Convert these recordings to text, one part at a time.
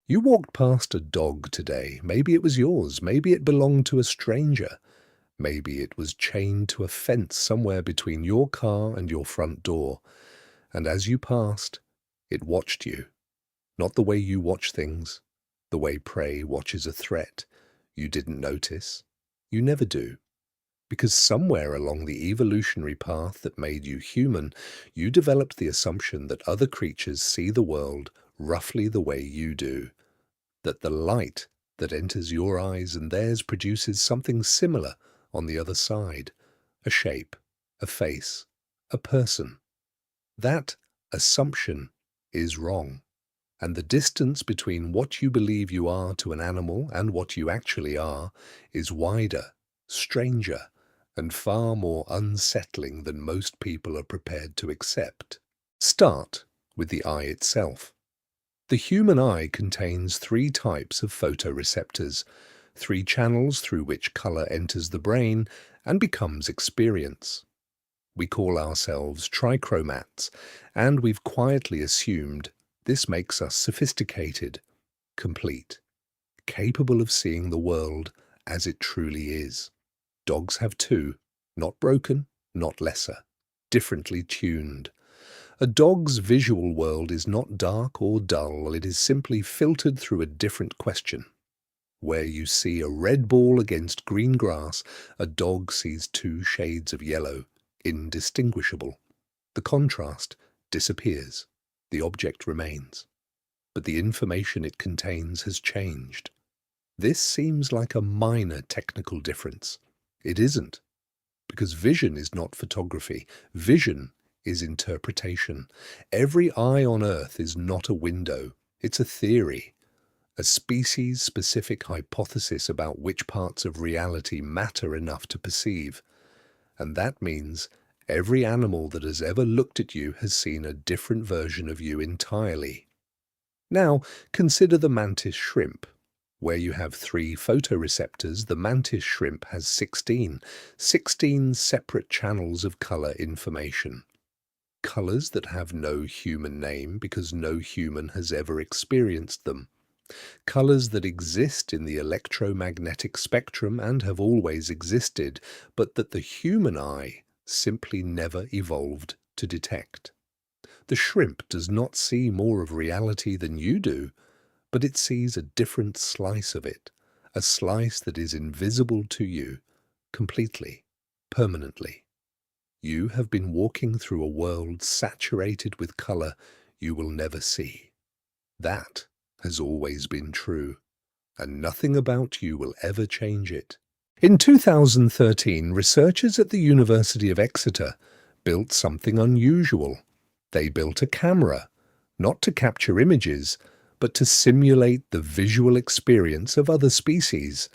You walked past a dog today. Maybe it was yours. Maybe it belonged to a stranger. Maybe it was chained to a fence somewhere between your car and your front door. And as you passed, it watched you. Not the way you watch things, the way prey watches a threat. You didn't notice. You never do. Because somewhere along the evolutionary path that made you human, you developed the assumption that other creatures see the world roughly the way you do. That the light that enters your eyes and theirs produces something similar on the other side. A shape, a face, a person. That assumption is wrong. And the distance between what you believe you are to an animal and what you actually are is wider, stranger, and far more unsettling than most people are prepared to accept. Start with the eye itself. The human eye contains three types of photoreceptors, three channels through which color enters the brain and becomes experience. We call ourselves trichromats, and we've quietly assumed this makes us sophisticated, complete, capable of seeing the world as it truly is. Dogs have two, not broken, not lesser, differently tuned. A dog's visual world is not dark or dull, it is simply filtered through a different question. Where you see a red ball against green grass, a dog sees two shades of yellow, indistinguishable. The contrast disappears. The object remains. But the information it contains has changed. This seems like a minor technical difference. It isn't, because vision is not photography. Vision is interpretation. Every eye on Earth is not a window. It's a theory, a species-specific hypothesis about which parts of reality matter enough to perceive. And that means every animal that has ever looked at you has seen a different version of you entirely. Now, consider the mantis shrimp. Where you have three photoreceptors, the mantis shrimp has 16 separate channels of color information. Colors that have no human name because no human has ever experienced them. Colors that exist in the electromagnetic spectrum and have always existed, but that the human eye simply never evolved to detect. The shrimp does not see more of reality than you do, but it sees a different slice of it, a slice that is invisible to you, completely, permanently. You have been walking through a world saturated with color you will never see. That has always been true, and nothing about you will ever change it. In 2013, researchers at the University of Exeter built something unusual. They built a camera, not to capture images, but to simulate the visual experience of other species,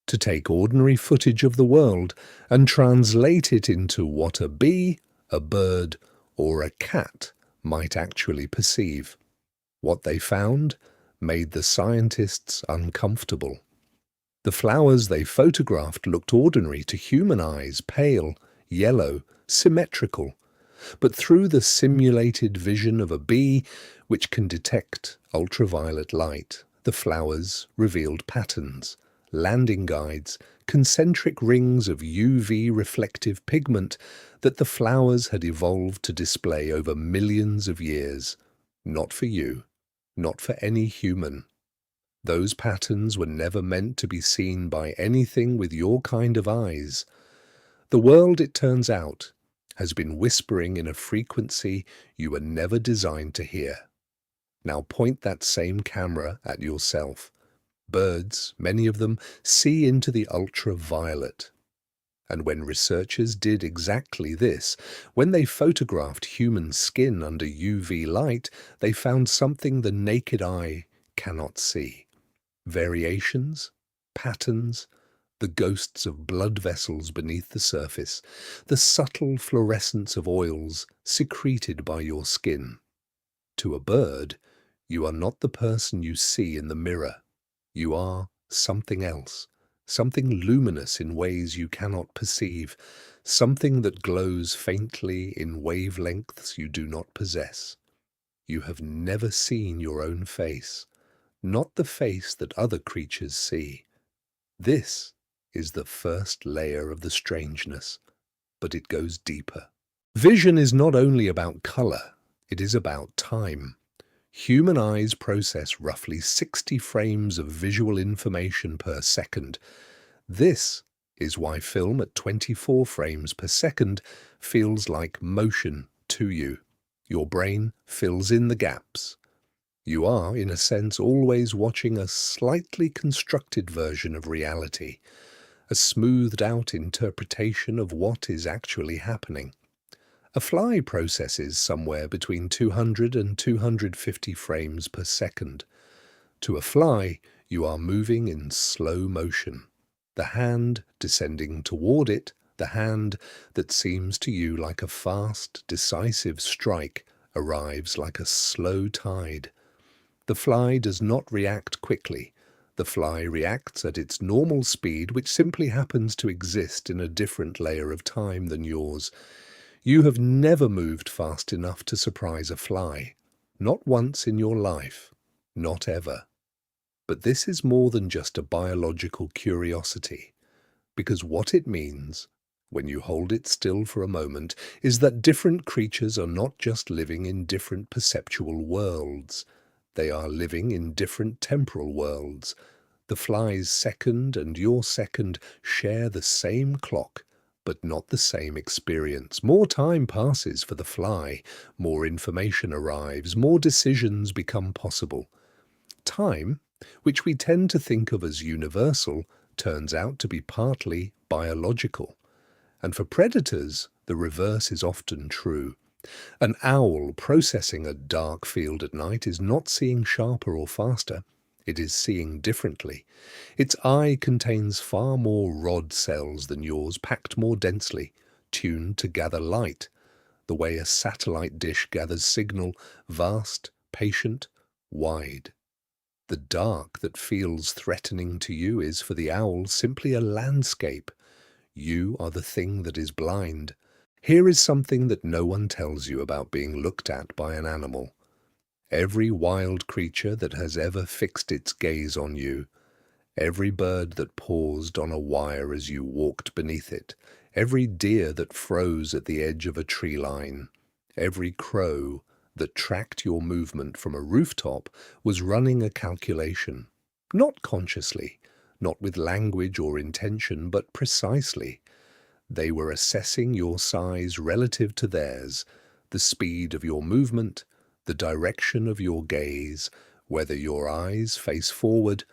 to take ordinary footage of the world and translate it into what a bee, a bird, or a cat might actually perceive. What they found made the scientists uncomfortable. The flowers they photographed looked ordinary to human eyes, pale, yellow, symmetrical. But through the simulated vision of a bee, which can detect ultraviolet light, the flowers revealed patterns, landing guides, concentric rings of UV reflective pigment that the flowers had evolved to display over millions of years. Not for you, not for any human. Those patterns were never meant to be seen by anything with your kind of eyes. The world, it turns out, has been whispering in a frequency you were never designed to hear. Now point that same camera at yourself. Birds, many of them, see into the ultraviolet. And when researchers did exactly this, when they photographed human skin under UV light, they found something the naked eye cannot see. Variations, patterns, the ghosts of blood vessels beneath the surface, the subtle fluorescence of oils secreted by your skin. To a bird, you are not the person you see in the mirror. You are something else, something luminous in ways you cannot perceive, something that glows faintly in wavelengths you do not possess. You have never seen your own face, not the face that other creatures see. This is the first layer of the strangeness, but it goes deeper. Vision is not only about color, it is about time. Human eyes process roughly 60 frames of visual information per second. This is why film at 24 frames per second feels like motion to you. Your brain fills in the gaps. You are, in a sense, always watching a slightly constructed version of reality, a smoothed-out interpretation of what is actually happening. A fly processes somewhere between 200 and 250 frames per second. To a fly, you are moving in slow motion. The hand descending toward it, the hand that seems to you like a fast, decisive strike, arrives like a slow tide. The fly does not react quickly. The fly reacts at its normal speed, which simply happens to exist in a different layer of time than yours. You have never moved fast enough to surprise a fly. Not once in your life. Not ever. But this is more than just a biological curiosity, because what it means, when you hold it still for a moment, is that different creatures are not just living in different perceptual worlds. They are living in different temporal worlds. The fly's second and your second share the same clock, but not the same experience. More time passes for the fly, more information arrives, more decisions become possible. Time, which we tend to think of as universal, turns out to be partly biological. And for predators, the reverse is often true. An owl processing a dark field at night is not seeing sharper or faster. It is seeing differently. Its eye contains far more rod cells than yours, packed more densely, tuned to gather light, the way a satellite dish gathers signal, vast, patient, wide. The dark that feels threatening to you is, for the owl, simply a landscape. You are the thing that is blind. Here is something that no one tells you about being looked at by an animal. Every wild creature that has ever fixed its gaze on you, every bird that paused on a wire as you walked beneath it, every deer that froze at the edge of a tree line, every crow that tracked your movement from a rooftop was running a calculation, not consciously, not with language or intention, but precisely. They were assessing your size relative to theirs, the speed of your movement, the direction of your gaze, whether your eyes face forward,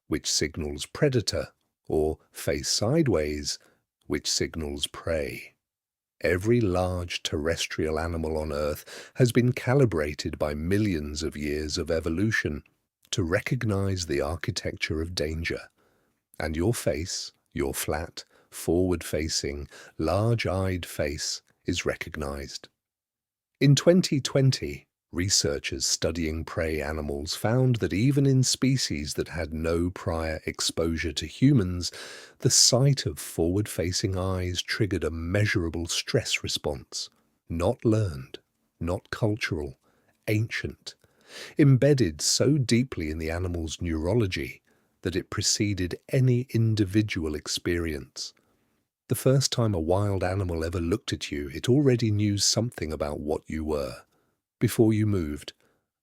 which signals predator, or face sideways, which signals prey. Every large terrestrial animal on Earth has been calibrated by millions of years of evolution to recognize the architecture of danger. And your face, your flat, forward-facing, large-eyed face, is recognized. In 2020, researchers studying prey animals found that even in species that had no prior exposure to humans, the sight of forward-facing eyes triggered a measurable stress response, not learned, not cultural, ancient, embedded so deeply in the animal's neurology that it preceded any individual experience. The first time a wild animal ever looked at you, it already knew something about what you were. Before you moved,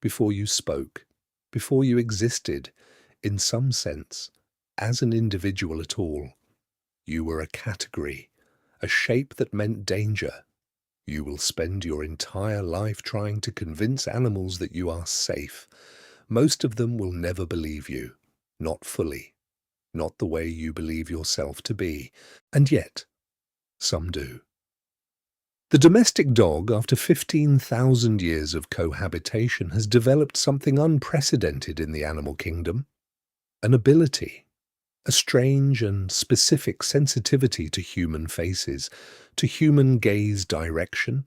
before you spoke, before you existed, in some sense, as an individual at all. You were a category, a shape that meant danger. You will spend your entire life trying to convince animals that you are safe. Most of them will never believe you, not fully, not the way you believe yourself to be, and yet, some do. The domestic dog, after 15,000 years of cohabitation, has developed something unprecedented in the animal kingdom, an ability, a strange and specific sensitivity to human faces, to human gaze direction,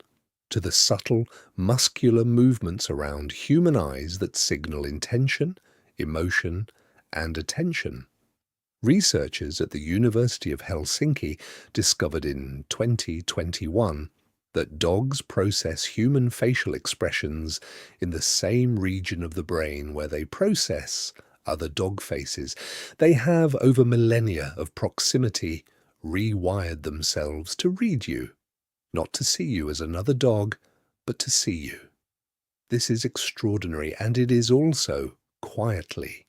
to the subtle, muscular movements around human eyes that signal intention, emotion, and attention. Researchers at the University of Helsinki discovered in 2021 that dogs process human facial expressions in the same region of the brain where they process other dog faces. They have, over millennia of proximity, rewired themselves to read you, not to see you as another dog, but to see you. This is extraordinary, and it is also, quietly,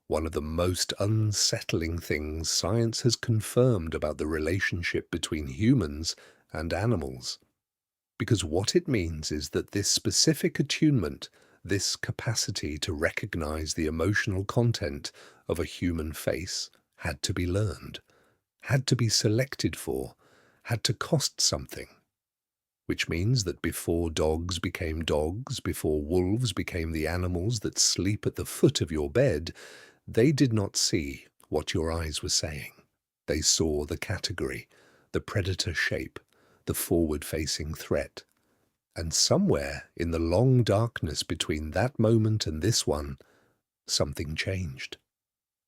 one of the most unsettling things science has confirmed about the relationship between humans and animals. Because what it means is that this specific attunement, this capacity to recognize the emotional content of a human face, had to be learned, had to be selected for, had to cost something. Which means that before dogs became dogs, before wolves became the animals that sleep at the foot of your bed, they did not see what your eyes were saying. They saw the category, the predator shape, the forward-facing threat. And somewhere in the long darkness between that moment and this one, something changed.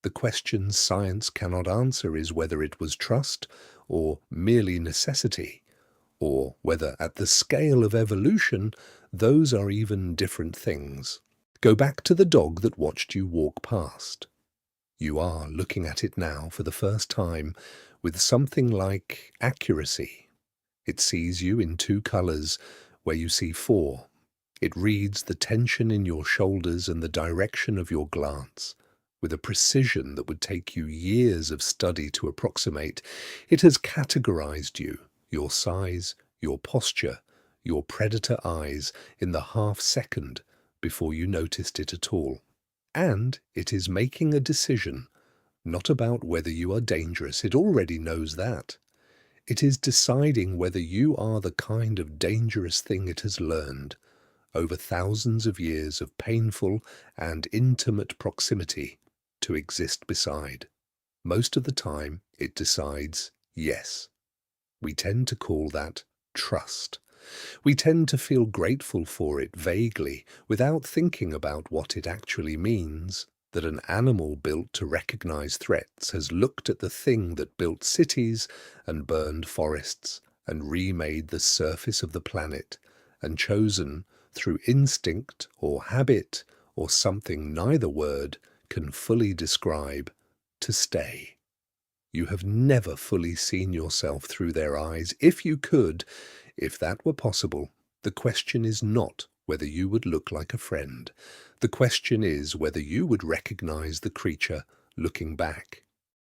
The question science cannot answer is whether it was trust or merely necessity, or whether at the scale of evolution, those are even different things. Go back to the dog that watched you walk past. You are looking at it now for the first time with something like accuracy. It sees you in two colors where you see four. It reads the tension in your shoulders and the direction of your glance. With a precision that would take you years of study to approximate, it has categorized you, your size, your posture, your predator eyes in the half-second before you noticed it at all. And it is making a decision, not about whether you are dangerous, it already knows that. It is deciding whether you are the kind of dangerous thing it has learned over thousands of years of painful and intimate proximity to exist beside. Most of the time, it decides yes. We tend to call that trust. We tend to feel grateful for it vaguely, without thinking about what it actually means, that an animal built to recognize threats has looked at the thing that built cities and burned forests and remade the surface of the planet, and chosen, through instinct or habit or something neither word can fully describe, to stay. You have never fully seen yourself through their eyes. If you could, if that were possible, the question is not whether you would look like a friend. The question is whether you would recognize the creature looking back.